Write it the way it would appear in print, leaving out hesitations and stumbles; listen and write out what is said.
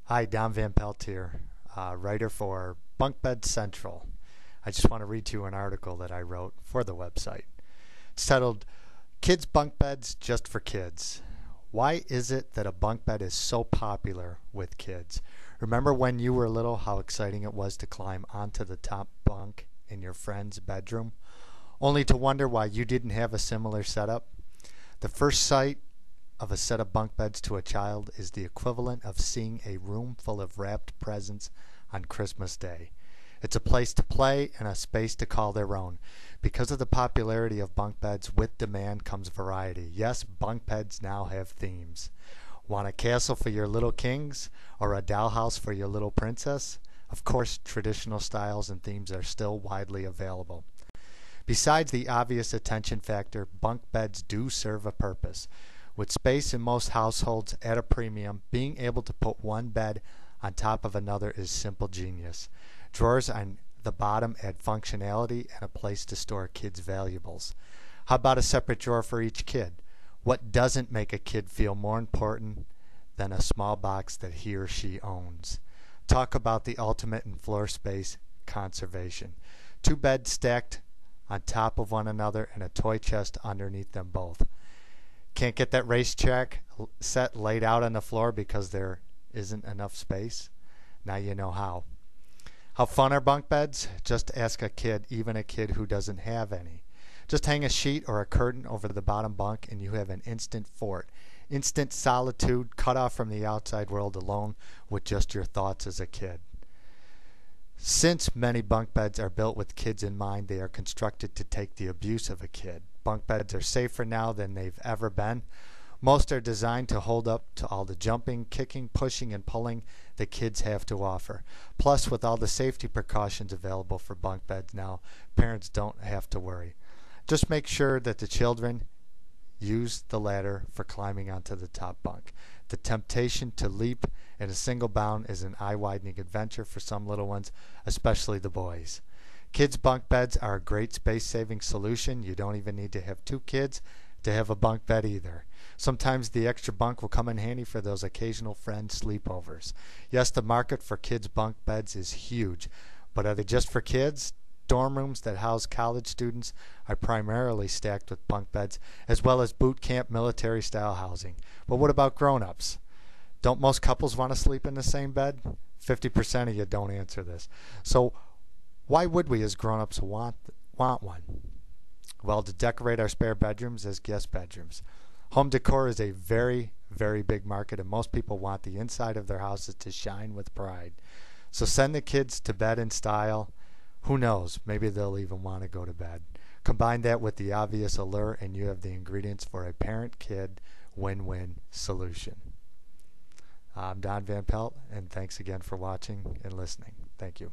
Hi, Don Van Pelt here, writer for Bunk Bed Central. I just want to read to you an article that I wrote for the website. It's titled, Kids Bunk Beds Just for Kids. Why is it that a bunk bed is so popular with kids? Remember when you were little how exciting it was to climb onto the top bunk in your friend's bedroom, only to wonder why you didn't have a similar setup? The first sight of a set of bunk beds to a child is the equivalent of seeing a room full of wrapped presents on Christmas Day. It's a place to play and a space to call their own. Because of the popularity of bunk beds, with demand comes variety. Yes, bunk beds now have themes. Want a castle for your little kings or a dollhouse for your little princess? Of course, traditional styles and themes are still widely available. Besides the obvious attention factor, bunk beds do serve a purpose. With space in most households at a premium, being able to put one bed on top of another is simple genius. Drawers on the bottom add functionality and a place to store kids' valuables. How about a separate drawer for each kid? What doesn't make a kid feel more important than a small box that he or she owns? Talk about the ultimate in floor space conservation. Two beds stacked on top of one another and a toy chest underneath them both. Can't get that racetrack set laid out on the floor because there isn't enough space? Now you know how. How fun are bunk beds? Just ask a kid, even a kid who doesn't have any. Just hang a sheet or a curtain over the bottom bunk and you have an instant fort. Instant solitude, cut off from the outside world, alone with just your thoughts as a kid. Since many bunk beds are built with kids in mind, they are constructed to take the abuse of a kid. Bunk beds are safer now than they've ever been. Most are designed to hold up to all the jumping, kicking, pushing, and pulling the kids have to offer. Plus, with all the safety precautions available for bunk beds now, parents don't have to worry. Just make sure that the children use the ladder for climbing onto the top bunk. The temptation to leap in a single bound is an eye-widening adventure for some little ones, especially the boys. Kids' bunk beds are a great space-saving solution. You don't even need to have two kids to have a bunk bed either. Sometimes the extra bunk will come in handy for those occasional friend sleepovers. Yes, the market for kids' bunk beds is huge, but are they just for kids? Dorm rooms that house college students are primarily stacked with bunk beds, as well as boot camp military-style housing. But what about grown-ups? Don't most couples want to sleep in the same bed? 50% of you don't answer this. So why would we as grown-ups want one? Well, to decorate our spare bedrooms as guest bedrooms. Home decor is a very, very big market, and most people want the inside of their houses to shine with pride. So send the kids to bed in style. Who knows, maybe they'll even want to go to bed. Combine that with the obvious allure and you have the ingredients for a parent-kid win-win solution. I'm Don Van Pelt, and thanks again for watching and listening. Thank you.